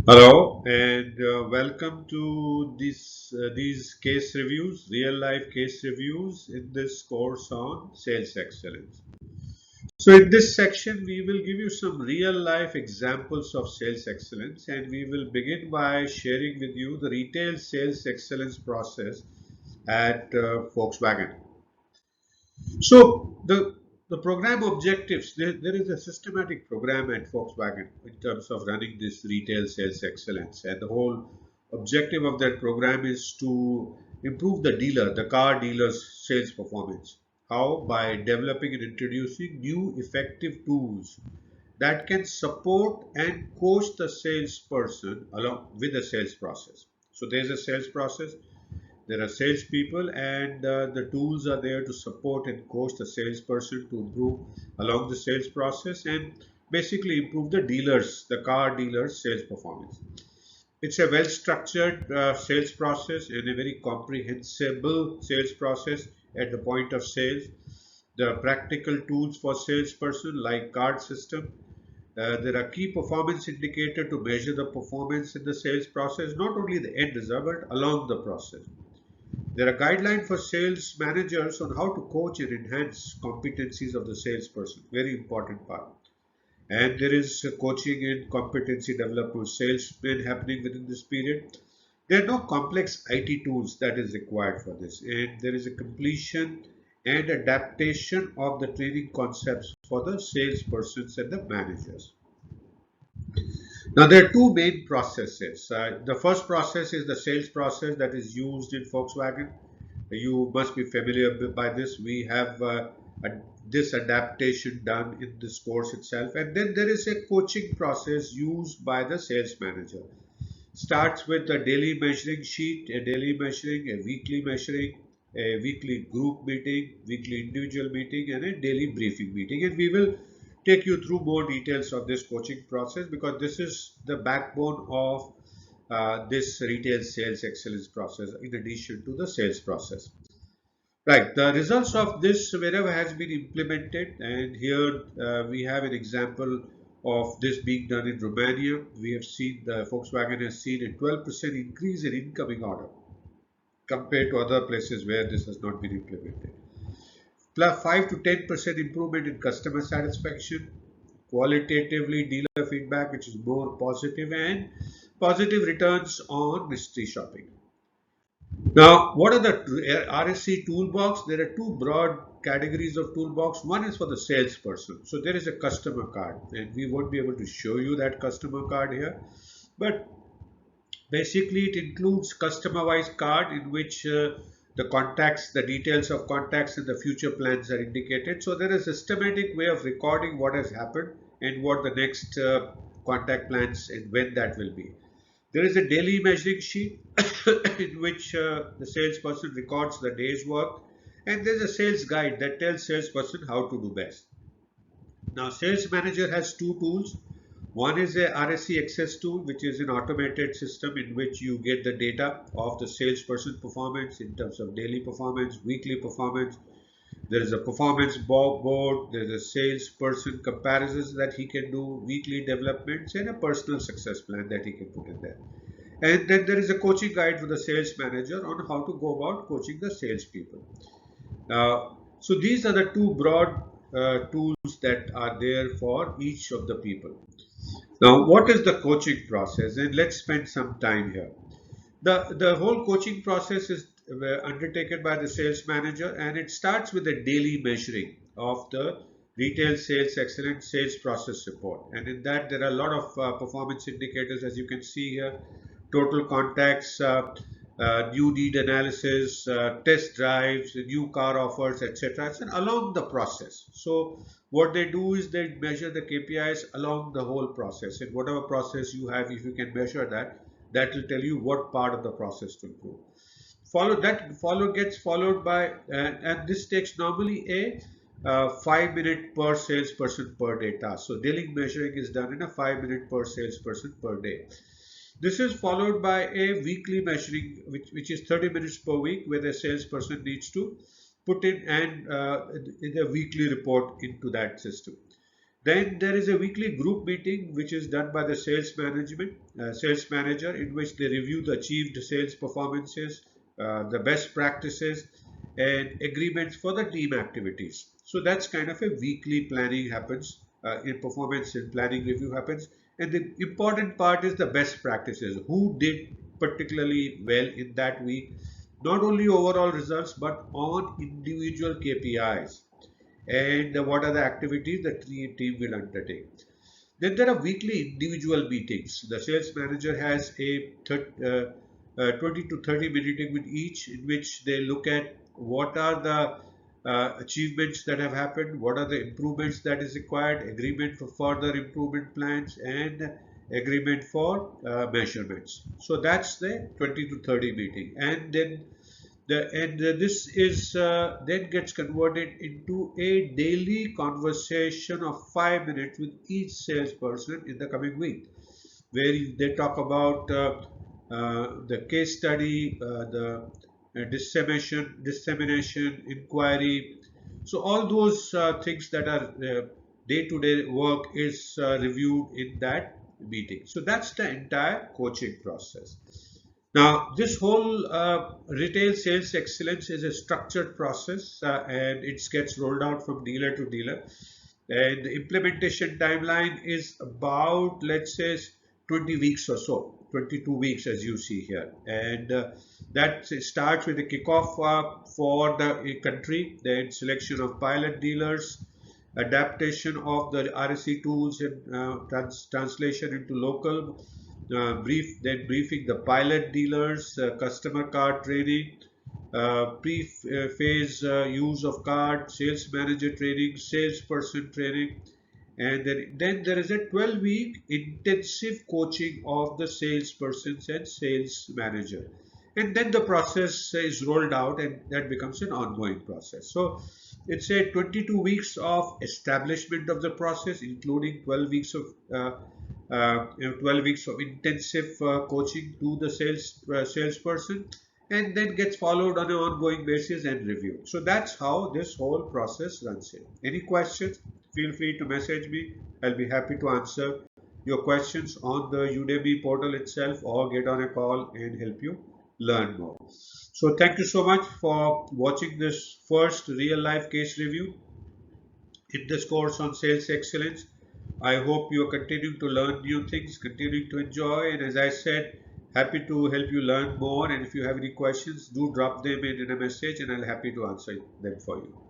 Hello and welcome to these case reviews, real life case reviews in this course on sales excellence. So in this section, we will give you some real life examples of sales excellence, and we will begin by sharing with you the retail sales excellence process at Volkswagen. So the program objectives, there is a systematic program at Volkswagen in terms of running this retail sales excellence, and the whole objective of that program is to improve the car dealer's sales performance. How? By developing and introducing new effective tools that can support and coach the salesperson along with the sales process. So there's a sales process, there are salespeople, and the tools are there to support and coach the salesperson to improve along the sales process and basically improve the car dealers' sales performance. It's a well structured sales process and a very comprehensible sales process at the point of sales. The practical tools for salesperson like card system. There are key performance indicator to measure the performance in the sales process, not only the end result but along the process. There are guidelines for sales managers on how to coach and enhance competencies of the salesperson. Very important part. And there is coaching and competency development of salesmen happening within this period. There are no complex IT tools that is required for this. And there is a completion and adaptation of the training concepts for the salespersons and the managers. Now, there are two main processes. The first process is the sales process that is used in Volkswagen. You must be familiar by this. We have this adaptation done in this course itself. And then there is a coaching process used by the sales manager. Starts with a daily measuring sheet, a daily measuring, a weekly group meeting, weekly individual meeting, and a daily briefing meeting. And we will take you through more details of this coaching process because this is the backbone of this retail sales excellence process in addition to the sales process. Right, the results of this wherever has been implemented, and here we have an example of this being done in Romania. We have seen the Volkswagen has seen a 12% increase in incoming order compared to other places where this has not been implemented. Plus 5 to 10% improvement in customer satisfaction, qualitatively dealer feedback which is more positive, and positive returns on mystery shopping. Now, what are the RSC toolbox? There are two broad categories of toolbox. One is for the salesperson. So there is a customer card, and we won't be able to show you that customer card here. But basically, it includes customized card in which the contacts, the details of contacts, and the future plans are indicated. So there is a systematic way of recording what has happened and what the next contact plans and when that will be. There is a daily measuring sheet in which the salesperson records the day's work, and there's a sales guide that tells salesperson how to do best. Now, sales manager has two tools. One is a RSC access tool, which is an automated system in which you get the data of the salesperson performance in terms of daily performance, weekly performance. There is a performance board, there is a salesperson comparisons that he can do, weekly developments, and a personal success plan that he can put in there. And then there is a coaching guide for the sales manager on how to go about coaching the salespeople. So these are the two broad tools that are there for each of the people. Now, what is the coaching process? And let's spend some time here. The whole coaching process is undertaken by the sales manager, and it starts with a daily measuring of the retail sales excellence sales process report. And in that, there are a lot of performance indicators, as you can see here: total contacts, new need analysis, test drives, new car offers, etc. And along the process. So what they do is they measure the KPIs along the whole process. And whatever process you have, if you can measure that, that will tell you what part of the process to improve. Follow gets followed by, and this takes normally a 5 minute per salesperson per day task. So daily measuring is done in a 5 minute per salesperson per day. This is followed by a weekly measuring, which is 30 minutes per week, where the salesperson needs to put in and in a weekly report into that system. Then there is a weekly group meeting which is done by the sales manager, in which they review the achieved sales performances, the best practices, and agreements for the team activities. So that's kind of a weekly planning happens, in performance and planning review happens. And the important part is the best practices. Who did particularly well in that week? Not only overall results, but on individual KPIs, and what are the activities the team will undertake. Then there are weekly individual meetings. The sales manager has a 20 to 30 meeting with each, in which they look at what are the achievements that have happened, what are the improvements that is required, agreement for further improvement plans, and agreement for measurements. So that's the 20 to 30 meeting. And then this is then gets converted into a daily conversation of 5 minutes with each salesperson in the coming week, where they talk about the case study, the dissemination, inquiry. So all those things that are day-to-day work is reviewed in that meeting. So that's the entire coaching process. Now, this whole retail sales excellence is a structured process, and it gets rolled out from dealer to dealer. And the implementation timeline is about, let's say, 20 weeks or so, 22 weeks as you see here. And that starts with the kickoff for the country, then selection of pilot dealers, adaptation of the RSC tools and translation into local, then briefing the pilot dealers, customer card training, pre-phase use of card, sales manager training, salesperson training, and then there is a 12-week intensive coaching of the salespersons and sales manager. And then the process is rolled out, and that becomes an ongoing process. So it's a 22 weeks of establishment of the process, including 12 weeks of 12 weeks of intensive coaching to the salesperson, and then gets followed on an ongoing basis and reviewed. So that's how this whole process runs in. Any questions? Feel free to message me. I'll be happy to answer your questions on the Udemy portal itself, or get on a call and help you learn more. So thank you so much for watching this first real life case review in this course on sales excellence. I hope you are continuing to learn new things, continuing to enjoy, and as I said, happy to help you learn more. And if you have any questions, do drop them in a message, and I'll be happy to answer them for you.